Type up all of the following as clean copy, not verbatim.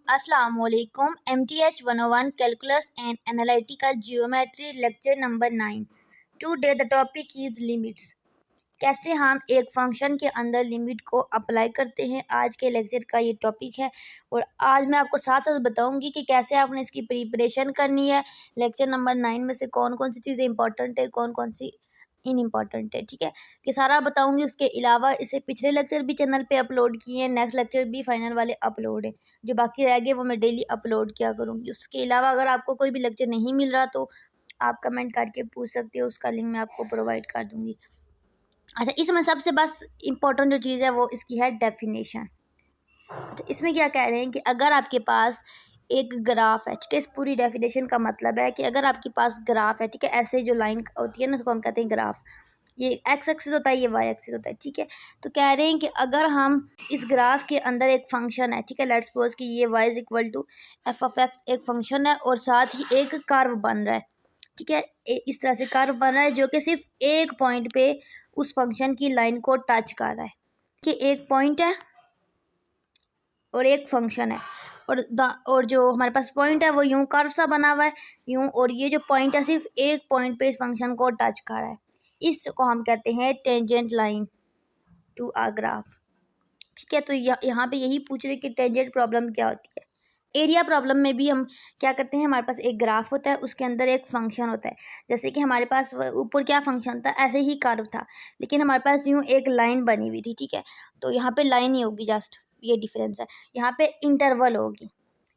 Assalamualaikum. MTH 101 Calculus and Analytical Geometry lecture number 9. Today the topic is limits. कैसे हम एक function के अंदर लिमिट को अप्लाई करते हैं, आज के लेक्चर का ये टॉपिक है। और आज मैं आपको साथ साथ बताऊंगी कि कैसे आपने इसकी प्रिपरेशन करनी है। लेक्चर नंबर 9 में से कौन कौन सी चीज़ें इंपॉर्टेंट है, कौन कौन सी इन इम्पॉर्टेंट है, ठीक है, कि सारा बताऊंगी। उसके अलावा इसे पिछले लेक्चर भी चैनल पे अपलोड किए हैं, नेक्स्ट लेक्चर भी फाइनल वाले अपलोड है, जो बाकी रह गए वो मैं डेली अपलोड किया करूँगी। उसके अलावा अगर आपको कोई भी लेक्चर नहीं मिल रहा तो आप कमेंट करके पूछ सकते हो, उसका लिंक मैं आपको प्रोवाइड कर दूँगी। अच्छा, इसमें सबसे बस इम्पोर्टेंट जो चीज़ है वो इसकी है डेफिनेशन। अच्छा, इसमें क्या कह रहे हैं कि अगर आपके पास एक ग्राफ है, ठीक है, इस पूरी डेफिनेशन का मतलब है कि अगर आपके पास ग्राफ है, ठीक है, ऐसे जो लाइन होती है ना उसको हम कहते हैं ग्राफ। ये एक्स एक्सिस होता है, ये वाई एक्सिस होता है, ठीक है। तो कह रहे हैं कि अगर हम इस ग्राफ के अंदर एक फंक्शन है, ठीक है, लेट्स सपोज कि ये Y is equal to F of X एक फंक्शन है और साथ ही एक कर्व बन रहा है, ठीक है, इस तरह से कर्व बन रहा है जो कि सिर्फ एक पॉइंट पे उस फंक्शन की लाइन को टच कर रहा है, कि एक पॉइंट है और एक फंक्शन है और जो हमारे पास पॉइंट है वो यूं कर्व सा बना हुआ है यूं, और ये जो पॉइंट है सिर्फ एक पॉइंट पे इस फंक्शन को टच कर रहा है। इसको हम कहते हैं tangent line to a graph, ठीक है। तो यहाँ पे यही पूछ रहे कि टेंजेंट प्रॉब्लम क्या होती है। एरिया प्रॉब्लम में भी हम क्या करते हैं, हमारे पास एक ग्राफ होता है, उसके अंदर एक फंक्शन होता है। जैसे कि हमारे पास ऊपर क्या फंक्शन था, ऐसे ही कर्व था, लेकिन हमारे पास यूं एक लाइन बनी हुई थी, ठीक है। तो यहाँ पे लाइन ही होगी, जस्ट ये डिफरेंस है। यहाँ पे इंटरवल होगी,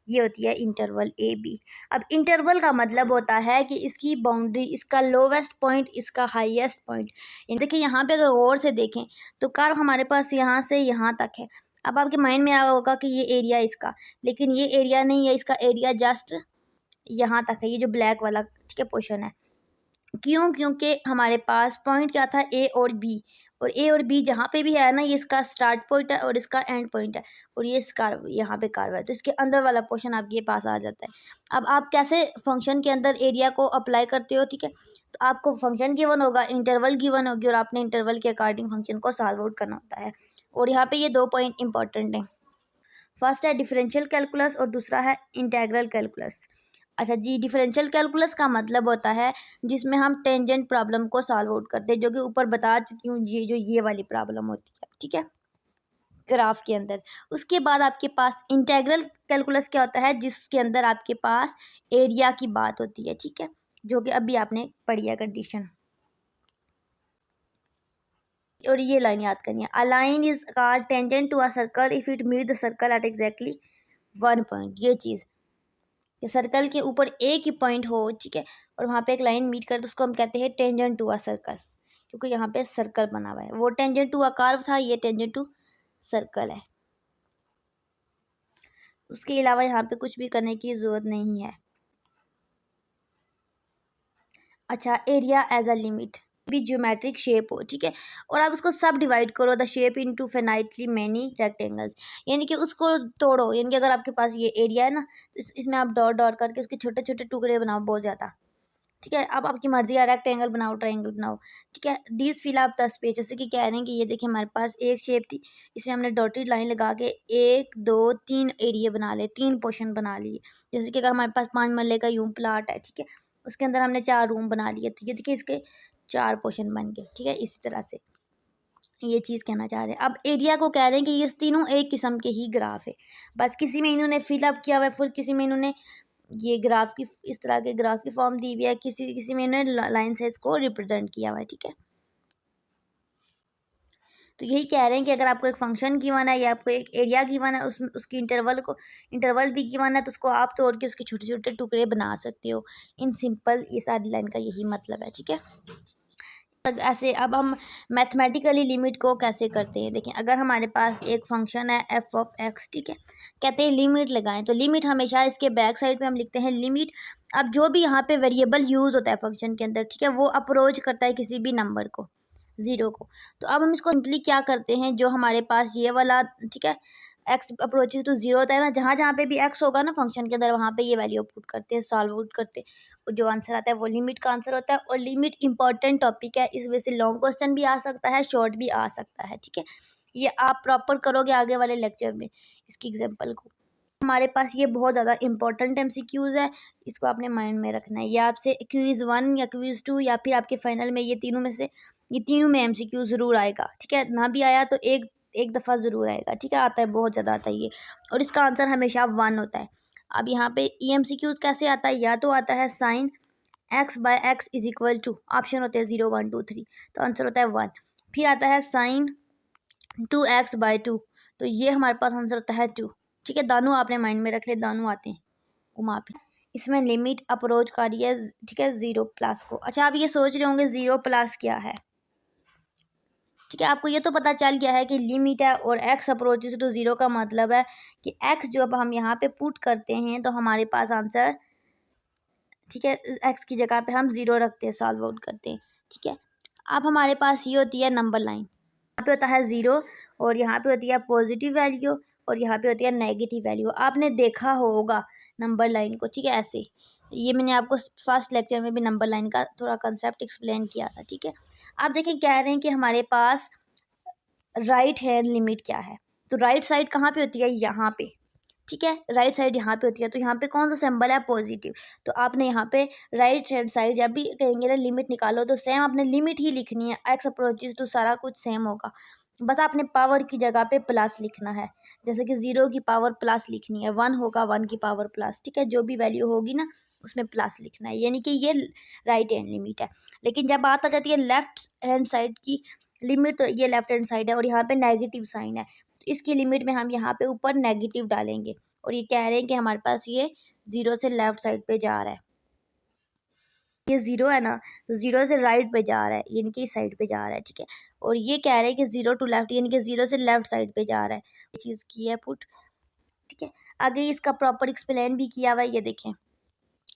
ये होती है इंटरवल ए बी। अब इंटरवल का मतलब होता है कि इसकी बाउंड्री, इसका लोवेस्ट पॉइंट, इसका हाईएस्ट पॉइंट। देखिए यहाँ पे अगर गौर से देखें तो कर्व हमारे पास यहाँ से यहाँ तक है। अब आपके माइंड में आया होगा कि ये एरिया इसका, लेकिन ये एरिया नहीं है, इसका एरिया जस्ट यहाँ तक है, ये जो ब्लैक वाला, ठीक है, पोर्शन है। क्यों? क्योंकि हमारे पास पॉइंट क्या था, ए और बी, और ए और बी जहाँ पे भी है ना, ये इसका स्टार्ट पॉइंट है और इसका एंड पॉइंट है, और ये कर्व यहाँ पे कर्व है, तो इसके अंदर वाला पोर्शन आपके पास आ जाता है। अब आप कैसे फंक्शन के अंदर एरिया को अप्लाई करते हो, ठीक है, तो आपको फंक्शन गिवन होगा, इंटरवल गिवन होगी, और आपने इंटरवल के अकॉर्डिंग फंक्शन को सॉल्व आउट करना होता है। और यहाँ पे ये 2 पॉइंट इंपॉर्टेंट हैं। फर्स्ट है डिफरेंशियल कैलकुलस और दूसरा है इंटेग्रल कैलकुलस। अच्छा जी, डिफरेंशियल कैलकुलस का मतलब होता है जिसमें हम टेंजेंट प्रॉब्लम को सॉल्व आउट करते हैं, जो कि ऊपर बता चुकी हूँ, ये वाली प्रॉब्लम होती है, ठीक है, ग्राफ के अंदर। उसके बाद आपके पास इंटेग्रल कैलकुलस क्या होता है, जिसके अंदर आपके पास एरिया की बात होती है, ठीक है, जो कि अभी आपने पढ़ी है कंडीशन। और ये लाइन याद करनी है, a line is called tangent to a circle if it meet the circle at exactly 1 point. ये चीज़ कि सर्कल के ऊपर एक ही पॉइंट हो, ठीक है, और वहाँ पे एक लाइन मीट कर, तो उसको हम कहते हैं टेंजेंट टू अ सर्कल, क्योंकि यहाँ पे सर्कल बना हुआ है। वो टेंजेंट टू अ कर्व था, ये टेंजेंट टू सर्कल है। उसके अलावा यहाँ पे कुछ भी करने की ज़रूरत नहीं है। अच्छा, एरिया एज अ लिमिट भी ज्योमेट्रिक शेप हो, ठीक है, और आप उसको सब डिवाइड करो the shape into finitely many rectangles, यानी कि उसको तोड़ो, यानी कि अगर आपके पास ये एरिया है ना, तो इसमें आप डॉट डॉट करके उसके छोटे छोटे टुकड़े बनाओ, बहुत ज़्यादा, ठीक है। अब आपकी मर्जी है, रेक्टेंगल बनाओ, ट्रायंगल बनाओ, ठीक है। These fill up the space, जैसे कि कह रहे हैं कि ये देखिए हमारे पास एक शेप थी, इसमें हमने डॉटेड लाइन लगा के 1 2 3 एरिया बना लिए, 3 पोर्शन बना लिए। जैसे कि अगर हमारे पास 5 मरले का यूं प्लाट है, ठीक है, उसके अंदर हमने 4 रूम बना लिए, तो ये देखिए इसके 4 पोर्शन बन गए, ठीक है। इसी तरह से ये चीज़ कहना चाह रहे हैं। अब एरिया को कह रहे हैं कि ये तीनों एक किस्म के ही ग्राफ है, बस किसी में इन्होंने फिलअप किया हुआ है फुल, किसी में इन्होंने ये ग्राफ की इस तरह के ग्राफ की फॉर्म दी हुई है, किसी किसी में इन्होंने लाइन से इसको रिप्रेजेंट किया हुआ है, ठीक है। तो यही कह रहे हैं कि अगर आपको एक फंक्शन गिवन है या आपको एक एरिया गिवन है, उसमें उसकी इंटरवल भी गिवन है, तो उसको आप तोड़ के उसके छोटे छोटे टुकड़े बना सकते हो। इन सिंपल ये सारी लाइन का यही मतलब है, ठीक है। ऐसे अब हम मैथमेटिकली लिमिट को कैसे करते हैं, देखिए अगर हमारे पास एक फंक्शन है एफ ऑफ एक्स, ठीक है, कहते हैं लिमिट लगाएं, तो लिमिट हमेशा इसके बैक साइड पे हम लिखते हैं लिमिट। अब जो भी यहाँ पे वेरिएबल यूज़ होता है फंक्शन के अंदर, ठीक है, वो अप्रोच करता है किसी भी नंबर को, 0 को, तो अब हम इसको सिंपली क्या करते हैं, जो हमारे पास ये वाला, ठीक है, एक्स अप्रोचेज टू 0 होता है ना, जहाँ जहाँ पे भी एक्स होगा ना फंक्शन के अंदर, वहाँ पे ये वैल्यू पुट करते हैं, सॉल्व आउट करते हैं, और जो आंसर आता है वो लिमिट का आंसर होता है। और लिमिट इंपॉर्टेंट टॉपिक है, इस वजह से लॉन्ग क्वेश्चन भी आ सकता है, शॉर्ट भी आ सकता है, ठीक है। ये आप प्रॉपर करोगे आगे वाले लेक्चर में इसकी एग्जाम्पल को। हमारे पास ये बहुत ज़्यादा इंपॉर्टेंट MCQs है, इसको आपने माइंड में रखना है। ये आपसे क्विज़ 1 या क्विज़ 2 या फिर आपके फाइनल में ये तीनों में MCQ ज़रूर आएगा, ठीक है। ना भी आया तो एक दफ़ा ज़रूर आएगा, ठीक है। आता है, बहुत ज़्यादा आता है ये, और इसका आंसर हमेशा 1 होता है। अब यहाँ पे MCQs कैसे आता है, या तो आता है sin x/x is equal to, option होते हैं 0 1 2 3, तो आंसर होता है 1। फिर आता है sin 2x/2, तो ये हमारे पास आंसर होता है 2, ठीक है। दानों आपने माइंड में रख ले, दानों आते हैं घुमा फिर। इसमें लिमिट अप्रोच कर रही है, ठीक है, 0+ को। अच्छा, आप ये सोच रहे होंगे 0+ क्या है, ठीक है। आपको ये तो पता चल गया है कि लिमिट है और x अप्रोचेस टू 0 का मतलब है कि x जो अब हम यहाँ पे पुट करते हैं तो हमारे पास आंसर, ठीक है, x की जगह पे हम 0 रखते हैं, सॉल्व आउट करते हैं, ठीक है। अब हमारे पास ये होती है नंबर लाइन, यहाँ पे होता है 0 और यहाँ पे होती है पॉजिटिव वैल्यू और यहाँ पे होती है नेगेटिव वैल्यू। आपने देखा होगा नंबर लाइन को, ठीक है, ऐसे। ये मैंने आपको फर्स्ट लेक्चर में भी नंबर लाइन का थोड़ा कंसेप्ट एक्सप्लेन किया था, ठीक है। आप देखें, कह रहे हैं कि हमारे पास राइट हैंड लिमिट क्या है, तो राइट साइड कहाँ पे होती है, यहाँ पे, ठीक है। राइट साइड यहाँ पे होती है, तो यहाँ पे कौन सा सिंबल है, पॉजिटिव। तो आपने यहाँ पे राइट हैंड साइड जब भी कहेंगे ना लिमिट निकालो, तो सेम आपने लिमिट ही लिखनी है, x अप्रोचेस टू सारा कुछ सेम होगा, बस आपने पावर की जगह पे प्लस लिखना है। जैसे कि 0 की पावर प्लस लिखनी है, 1 होगा 1 की पावर प्लस, ठीक है। जो भी वैल्यू होगी ना उसमें प्लस लिखना है, यानी कि ये राइट हैंड लिमिट है। लेकिन जब बात आ जाती है लेफ्ट हैंड साइड की लिमिट, तो ये लेफ्ट हैंड साइड है और यहाँ पे नेगेटिव साइन है, तो इसकी लिमिट में हम यहाँ पे ऊपर नेगेटिव डालेंगे और ये कह रहे हैं कि हमारे पास ये 0 से लेफ्ट साइड पे जा रहा है। ये 0 है ना, तो 0 से राइट पे जा रहा है, यानी कि इस साइड पे जा रहा है, ठीक है। और ये कह रहे हैं कि 0 टू लेफ्ट, यानी कि 0 से लेफ्ट साइड पे जा रहा है, ये चीज़ की है पुट, ठीक है। आगे इसका प्रॉपर एक्सप्लेन भी किया हुआ है। ये देखें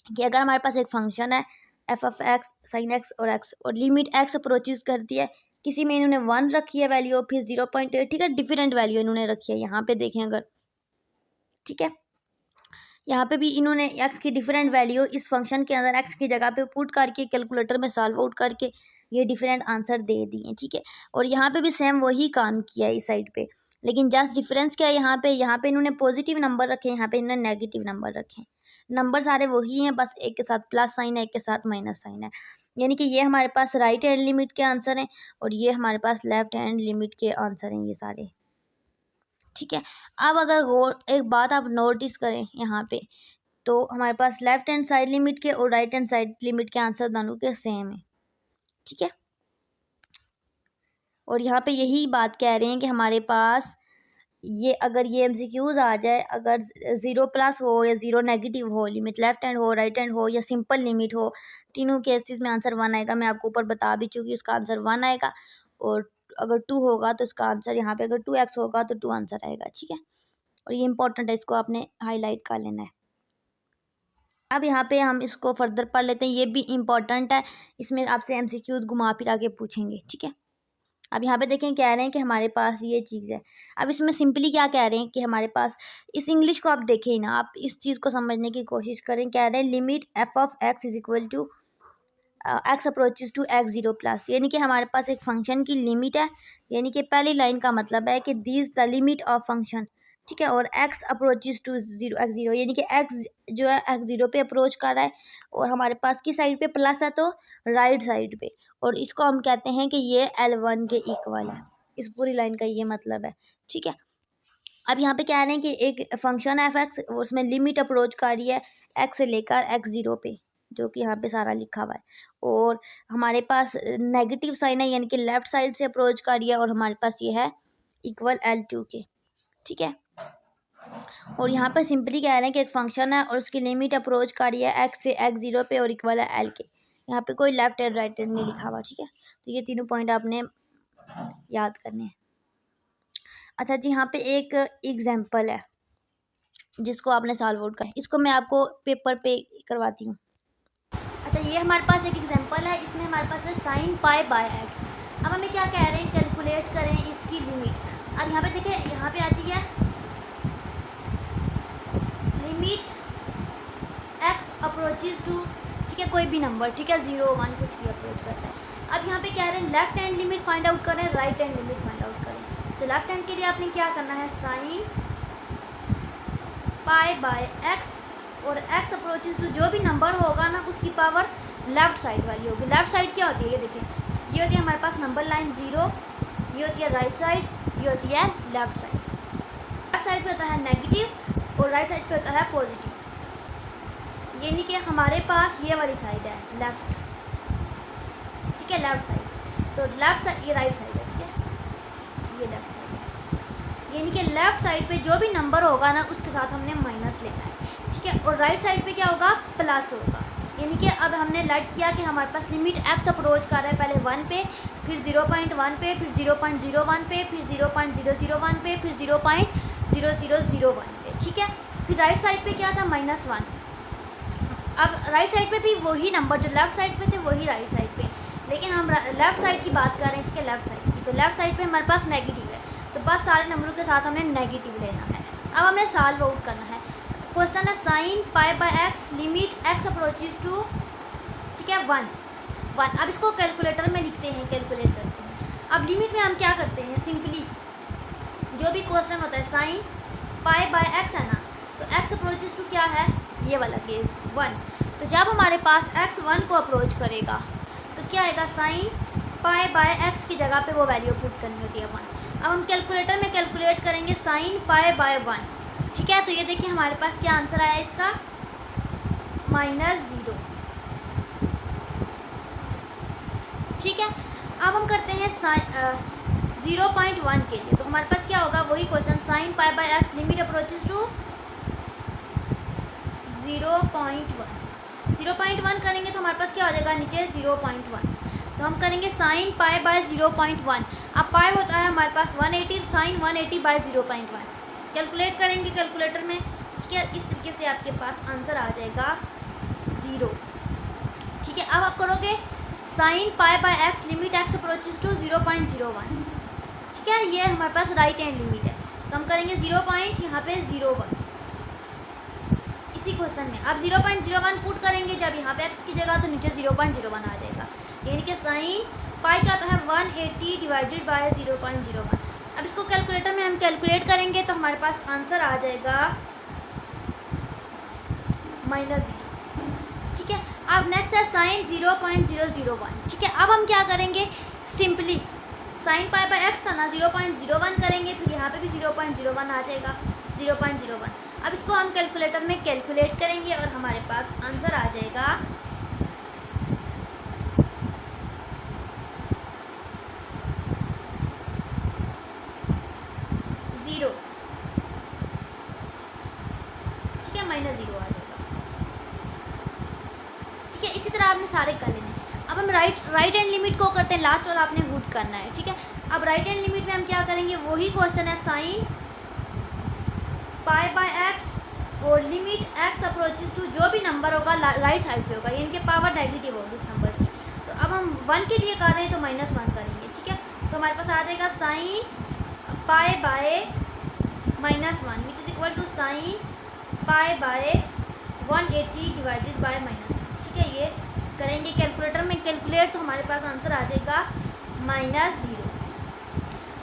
कि अगर हमारे पास एक फंक्शन है f(x) sin x और x, और लिमिट x अप्रोचेस करती है, किसी में इन्होंने 1 रखी है वैल्यू, फिर 0.8, ठीक है, डिफरेंट वैल्यू इन्होंने रखी है। यहाँ पे देखें अगर, ठीक है, यहाँ पे भी इन्होंने x की डिफरेंट वैल्यू इस फंक्शन के अंदर x की जगह पे पुट करके कैलकुलेटर में सॉल्व आउट करके ये डिफरेंट आंसर दे दिए, ठीक है। और यहाँ पे भी सेम वही काम किया है इस साइड पे, लेकिन जस्ट डिफरेंस क्या है, यहाँ पे इन्होंने पॉजिटिव नंबर रखे, यहाँ पे इन्होंने नेगेटिव नंबर रखे। नंबर सारे वही हैं, बस एक के साथ प्लस साइन है, एक के साथ माइनस साइन है, यानी कि ये हमारे पास राइट हैंड लिमिट के आंसर हैं और ये हमारे पास लेफ्ट हैंड लिमिट के आंसर हैं, ये सारे, ठीक है। अब अगर एक बात आप नोटिस करें यहाँ पे, तो हमारे पास लेफ्ट हैंड साइड लिमिट के और राइट हैंड साइड लिमिट के आंसर दोनों के सेम है, ठीक है। और यहाँ पे यही बात कह रहे हैं कि हमारे पास ये अगर ये MCQs आ जाए, अगर 0+ हो या 0 नेगेटिव हो, लिमिट लेफ्ट हैंड हो, राइट हैंड हो या सिंपल लिमिट हो, तीनों केसेस में आंसर 1 आएगा। मैं आपको ऊपर बता भी चुकी, उसका आंसर 1 आएगा। और अगर 2 होगा तो इसका आंसर, यहाँ पे अगर 2x होगा तो 2 आंसर आएगा, ठीक है। और ये इंपॉर्टेंट है, इसको आपने हाईलाइट कर लेना है। अब यहाँ पे हम इसको फर्दर पढ़ लेते हैं, ये भी इम्पॉर्टेंट है, इसमें आपसे MCQs घुमा फिरा के पूछेंगे, ठीक है। अब यहाँ पे देखें, कह रहे हैं कि हमारे पास ये चीज़ है। अब इसमें सिंपली क्या कह रहे हैं कि हमारे पास, इस इंग्लिश को आप देखें ना, आप इस चीज़ को समझने की कोशिश करें। कह रहे हैं limit f(x) is equal to x approaches to x 0+, यानी कि हमारे पास एक फंक्शन की लिमिट है, यानी कि पहली लाइन का मतलब है कि this the limit of function, ठीक है। और x अप्रोचेस टू 0 x 0, यानी कि x जो है x 0 पे अप्रोच कर रहा है और हमारे पास की साइड पे प्लस है, तो राइट साइड पे, और इसको हम कहते हैं कि ये L1 के इक्वल है। इस पूरी लाइन का ये मतलब है, ठीक है। अब यहाँ पे कह रहे हैं कि एक फंक्शन है f(x), उसमें लिमिट अप्रोच कर रही है x से लेकर x 0 पे, जो कि यहाँ पे सारा लिखा हुआ है, और हमारे पास नेगेटिव साइन है, यानी कि लेफ्ट साइड से अप्रोच कर रही है, और हमारे पास ये है इक्वल L2 के, ठीक है। और यहाँ पर सिंपली कह रहे हैं कि एक फंक्शन है और उसकी लिमिट अप्रोच कर रही है x से x 0 पे और इक्वल है L के। यहाँ पे कोई लेफ्ट एंड राइट हैंड नहीं लिखा हुआ, ठीक है। तो ये तीनों पॉइंट आपने याद करने हैं। अच्छा जी, यहाँ पे एक एग्जांपल है जिसको आपने सॉल्व आउट करना है, इसको मैं आपको पेपर पे करवाती हूँ। अच्छा, ये हमारे पास एक एग्जांपल है, इसमें हमारे पास है sin π/x। अब हमें क्या कह रहे हैं, कैलकुलेट करें इसकी लिमिट। अब यहाँ पे देखिए, यहाँ पे आती है लिमिट x अप्रोचेस टू, ठीक है, कोई भी नंबर, ठीक है, 0 1 कुछ भी अप्रोच करता है। अब यहाँ पे कह रहे हैं left hand limit find out करें, right hand limit find out करें। तो लेफ्ट हैंड के लिए आपने क्या करना है, sin पाई बाय एक्स, और एक्स अप्रोचेस टू जो भी नंबर होगा ना उसकी पावर लेफ़्ट साइड वाली होगी। लेफ़्ट साइड क्या होती है, ये देखिए, ये होती है हमारे पास नंबर लाइन 0, ये होती है राइट साइड, ये होती है लेफ़्ट साइड। लेफ़्ट साइड पे होता है नेगेटिव और राइट साइड पे होता है पॉजिटिव। यानी कि हमारे पास ये वाली साइड है लेफ़्ट, ठीक है, लेफ़्ट साइड। तो लेफ़्ट साइड, ये राइट साइड है, ठीक है, ये लेफ़्ट साइड है। यानी कि लेफ़्ट साइड पे जो भी नंबर होगा ना उसके साथ हमने माइनस लेना है, ठीक है। और राइट साइड पे क्या होगा, प्लस होगा। यानी कि अब हमने लेट किया कि हमारे पास लिमिट एक्स अप्रोच कर रहा है पहले 1 पे, फिर 0.1 पे, फिर 0.01 पे, फिर 0.001 पे, फिर 0.0001 पे, ठीक है। फिर राइट साइड पे क्या था, -1। अब राइट साइड पे भी वही नंबर जो लेफ़्ट साइड पे थे वही राइट साइड पे, लेकिन हम लेफ़्ट साइड की बात कर रहे हैं, ठीक है, लेफ़्ट साइड की। तो लेफ़्ट साइड पे हमारे पास नेगेटिव है, तो बस सारे नंबरों के साथ हमने नेगेटिव लेना है। अब हमने सॉल्व आउट करना है। क्वेश्चन है sine pi by x limit x approaches to, ठीक है, 1। अब इसको कैलकुलेटर में लिखते हैं, कैलकुलेट करते हैं। अब लिमिट में हम क्या करते हैं, सिंपली जो भी क्वेश्चन होता है साइन पाई बाय एक्स है ना, तो एक्स अप्रोचेस टू क्या है, ये वाला केस 1। तो जब हमारे पास एक्स 1 को अप्रोच करेगा तो क्या आएगा, साइन पाई बाय एक्स की जगह पे वो वैल्यू पुट करनी होती है 1। अब हम कैलकुलेटर में कैलकुलेट करेंगे साइन पाई बाय 1, ठीक है। तो ये देखिए हमारे पास क्या आंसर आया इसका, -0, ठीक है। अब हम करते हैं 0.1 के लिए, तो हमारे पास क्या होगा, वही question sine pi by x limit approaches to 0.1 करेंगे तो हमारे पास क्या हो जाएगा, नीचे 0.1। तो हम करेंगे साइन पाई बाय 0.1। अब पाई होता है हमारे पास 180, साइन 180 बाय 0.1 कैलकुलेट करेंगे कैलकुलेटर में, ठीक है। इस तरीके से आपके पास आंसर आ जाएगा 0, ठीक है। अब आप करोगे sine pi by x limit x approaches to 0.01, ठीक है, ये हमारे पास राइट हैंड लिमिट है। तो हम करेंगे 0. यहाँ पे 01 इसी क्वेश्चन में। अब 0.01 पुट करेंगे जब यहाँ पे x की जगह, तो नीचे 0.01 आ जाएगा। यानी कि साइन पाई का आता है 180 डिवाइडेड बाय 0.01। अब इसको कैलकुलेटर में हम कैलकुलेट करेंगे तो हमारे पास आंसर आ जाएगा -0, ठीक है। अब नेक्स्ट है साइन 0.001, ठीक है। अब हम क्या करेंगे, simply sign pi by x था ना, 0.01 करेंगे, फिर यहाँ पे भी 0.01 आ जाएगा, 0.01। अब इसको हम कैलकुलेटर में कैलकुलेट करेंगे और हमारे पास आंसर आ जाएगा 0, ठीक है, -0 आ जाएगा, ठीक है। इसी तरह आपने सारे कर लेने। अब हम राइट हैंड लिमिट को करते हैं, लास्ट वाला आपने खुद करना है, ठीक है। अब राइट हैंड लिमिट में हम क्या करेंगे, वही क्वेश्चन है साइन पाई बाय एक्स और लिमिट एक्स अप्रोचेस टू जो भी नंबर होगा राइट साइड पे होगा, यानी कि पावर नेगेटिव होगी उस नंबर की। तो अब हम 1 के लिए कर रहे हैं तो -1 करेंगे, ठीक है। तो हमारे पास आ जाएगा sine pi by -1 which is equal to sine pi by 180 divided by -1, ठीक है। ये करेंगे कैलकुलेटर में कैलकुलेट, तो हमारे पास आंसर आ जाएगा -0।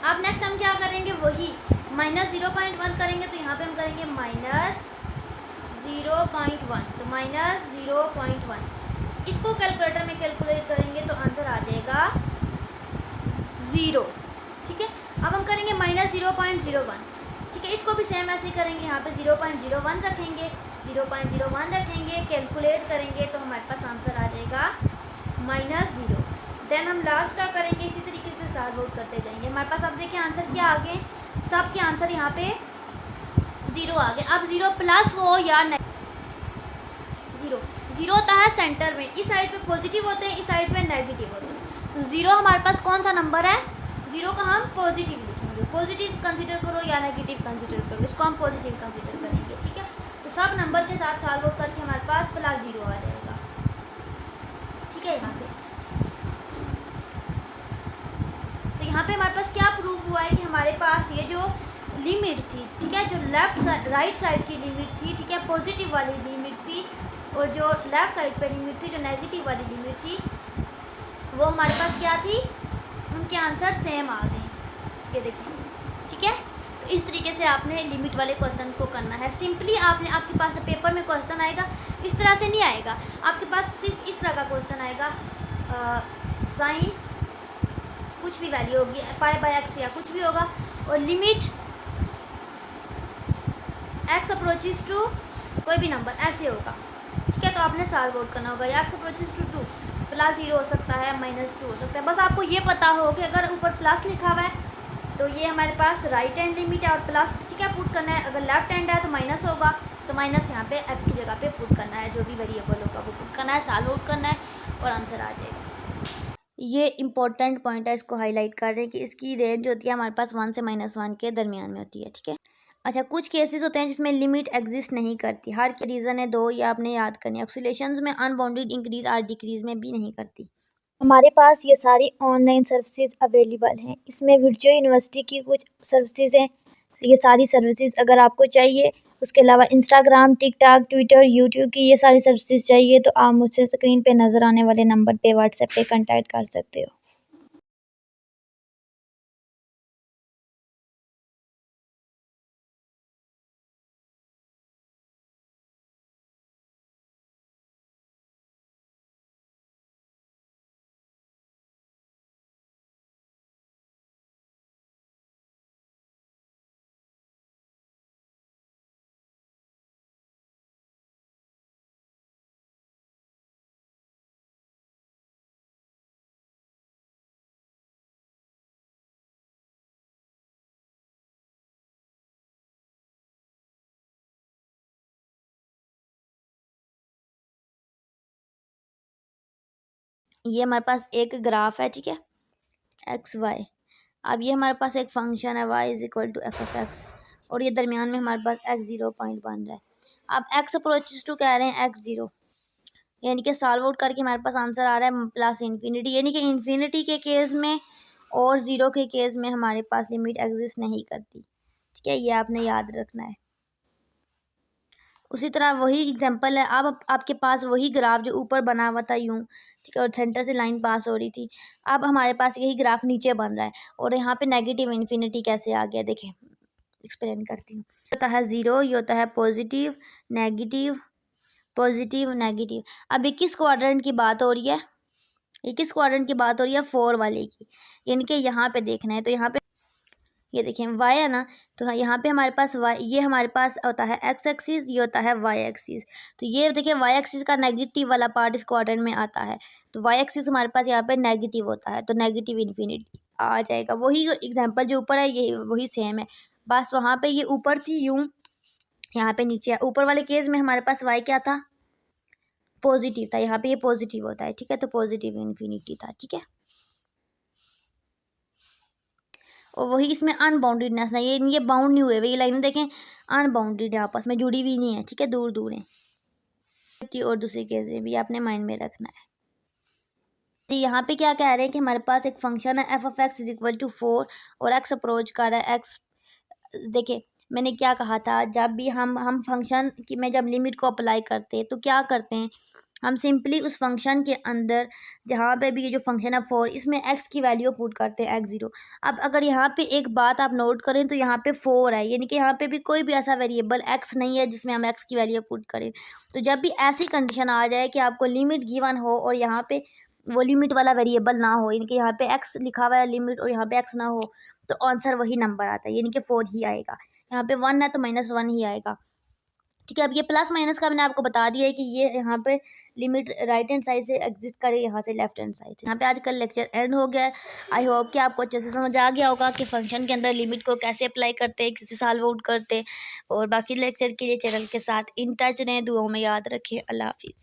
अब नेक्स्ट हम क्या करेंगे, वही -0.1 करेंगे, तो यहाँ पे हम करेंगे -0.1, तो -0.1 इसको कैलकुलेटर में कैलकुलेट करेंगे तो आंसर आ जाएगा 0, ठीक है। अब हम करेंगे -0.01, ठीक है। इसको भी सेम ऐसे ही करेंगे, यहाँ पे 0.01 रखेंगे, 0.01 रखेंगे, कैलकुलेट करेंगे तो हमारे पास आंसर आ जाएगा -0। देन हम लास्ट का करेंगे, इसी तरीके से सॉल्व आउट करते जाएंगे। हमारे पास अब देखिए आंसर क्या आ गए, सब के आंसर यहाँ पे 0 आ गए। अब 0 प्लस हो या 0 होता है सेंटर में, इस साइड पे पॉजिटिव होते हैं, इस साइड पे नेगेटिव होते हैं। तो 0 हमारे पास कौन सा नंबर है, 0 का हम पॉजिटिव लिखेंगे, पॉजिटिव कंसिडर करो या नेगेटिव कंसिडर करो, इसको हम पॉजिटिव कंसिडर करेंगे, ठीक है। तो सब नंबर के साथ सॉल्व आउट करके हमारे पास +0 आ जाएगा, ठीक है। यहाँ पे तो यहाँ पे हमारे पास क्या प्रूफ हुआ है कि हमारे पास ये जो लिमिट थी, ठीक है, जो राइट साइड की लिमिट थी, ठीक है, पॉजिटिव वाली लिमिट थी, और जो लेफ़्ट साइड पे लिमिट थी, जो नेगेटिव वाली लिमिट थी, वो हमारे पास क्या थी, उनके आंसर सेम आ गए, ये देखिए, ठीक है। तो इस तरीके से आपने लिमिट वाले क्वेश्चन को करना है। सिंपली आपके पास पेपर में क्वेश्चन आएगा, इस तरह से नहीं आएगा, आपके पास सिर्फ इस तरह का क्वेश्चन आएगा, साइन कुछ भी वैल्यू होगी पाई बाय एक्स या कुछ भी होगा, और लिमिट एक्स अप्रोचेस टू कोई भी नंबर ऐसे होगा, ठीक है। तो आपने सॉल्व आउट करना होगा, या एक्स अप्रोचेस टू 2 +0 हो सकता है, -2 हो सकता है। बस आपको ये पता हो कि अगर ऊपर प्लस लिखा हुआ है तो ये हमारे पास राइट हैंड लिमिट है और प्लस, ठीक है, पुट करना है। अगर लेफ्ट हैंड है तो माइनस होगा, तो माइनस यहाँ पे एक्स की जगह पे पुट करना है, जो भी वेरिएबल होगा वो पुट करना है, सॉल्व आउट करना है और आंसर आ जाएगा। ये इंपॉर्टेंट पॉइंट है, इसको हाईलाइट कर रहे हैं कि इसकी रेंज होती है हमारे पास 1 से -1 के दरमियान में होती है, ठीक है। अच्छा, कुछ केसेस होते हैं जिसमें लिमिट एग्जिस्ट नहीं करती, हर के रीज़न है 2, ये आपने याद करनी है। ऑक्सीलेशंस में अनबाउंडेड इंक्रीज और डिक्रीज में भी नहीं करती। हमारे पास ये सारी ऑनलाइन सर्विसेज अवेलेबल हैं, इसमें वर्चुअल यूनिवर्सिटी की कुछ सर्विसेज हैं। ये सारी सर्विसेज अगर आपको चाहिए, उसके अलावा इंस्टाग्राम, टिकटॉक, ट्विटर, यूट्यूब की ये सारी सर्विसेज चाहिए तो आप मुझसे स्क्रीन पे नज़र आने वाले नंबर पे व्हाट्सएप पे कांटेक्ट कर सकते हो। ये हमारे पास एक ग्राफ है, ठीक है, एक्स वाई। अब ये हमारे पास एक फंक्शन है y = f(x), और ये दरमियान में हमारे पास x0 पॉइंट बन रहा है। अब x अप्रोचेस टू कह रहे हैं x0, यानी कि सॉल्व आउट करके हमारे पास आंसर आ रहा है +∞, यानी कि इन्फिनिटी के केस में और 0 के केस में हमारे पास लिमिट एग्जिस्ट नहीं करती, ठीक है, ये आपने याद रखना है। उसी तरह वही एग्जांपल है, अब आपके पास वही ग्राफ जो ऊपर बना हुआ था यूं, ठीक है, और सेंटर से लाइन पास हो रही थी, अब हमारे पास यही ग्राफ नीचे बन रहा है और यहाँ पे नेगेटिव इन्फिनिटी कैसे आ गया, देखें एक्सप्लेन करती हूँ। होता है 0, ये होता है पॉजिटिव नेगेटिव पॉजिटिव नेगेटिव। अब ये किस क्वाड्रेंट की बात हो रही है, ये किस क्वाड्रेंट की बात हो रही है, 4 वाले की, यानी कि यहाँ पे देखना है। तो यहाँ पे ये देखें y है ना, तो यहाँ पे हमारे पास y, ये हमारे पास होता है x एक्सिस, ये होता है y एक्सिस। तो ये देखिए y एक्सिस का नेगेटिव वाला पार्ट इस क्वाड्रेंट में आता है, तो y एक्सिस हमारे पास यहाँ पे नेगेटिव होता है, तो नेगेटिव इन्फिनिटी आ जाएगा। वही एग्जांपल जो ऊपर है ये वही सेम है, बस वहाँ पे ये ऊपर थी यूं, यहाँ पे नीचे है। ऊपर वाले केस में हमारे पास y क्या था, पॉजिटिव था, यहाँ पे ये पॉजिटिव होता है, ठीक है, तो पॉजिटिव इन्फिनिटी था, ठीक है। और वही इसमें अनबाउंडेडनेस है, ये बाउंड नहीं हुए हुए, ये लाइनें देखें अनबाउंडेड है, आपस में जुड़ी हुई नहीं है, ठीक है, दूर दूर है। और दूसरे केस में भी आपने माइंड में रखना है। यहाँ पे क्या कह रहे हैं कि हमारे पास एक फंक्शन है f(x) = 4 और x अप्रोच कर रहा है x। देखिए मैंने क्या कहा था, जब भी हम फंक्शन की में जब लिमिट को अप्लाई करते हैं तो क्या करते हैं, हम सिंपली उस फंक्शन के अंदर जहाँ पे भी ये जो फंक्शन है 4, इसमें x की वैल्यू पुट करते हैं x0। अब अगर यहाँ पे एक बात आप नोट करें तो यहाँ पे 4 है, यानी कि यहाँ पे भी कोई भी ऐसा वेरिएबल x नहीं है जिसमें हम x की वैल्यू पुट करें। तो जब भी ऐसी कंडीशन आ जाए कि आपको लिमिट गिवन हो और यहाँ पे वो लिमिट वाला वेरिएबल ना हो, यानी कि यहाँ पे x लिखा हुआ है लिमिट और यहाँ पे x ना हो, तो आंसर वही नंबर आता है, यानी कि 4 ही आएगा। यहाँ पे 1 है तो -1 ही आएगा, ठीक है। अब ये प्लस माइनस का मैंने आपको बता दिया है कि ये यहाँ पे लिमिट राइट हैंड साइड से एग्जिस्ट करे, यहाँ से लेफ्ट हैंड साइड से। यहाँ पे आज का लेक्चर एंड हो गया है। आई होप कि आपको अच्छे से समझ आ गया होगा कि फंक्शन के अंदर लिमिट को कैसे अप्लाई करते हैं, किसी सॉल्व आउट करते हैं। और बाकी लेक्चर के लिए चैनल के साथ इन टच रहें, दुआओं में याद रखें। अल्लाह हाफिज़।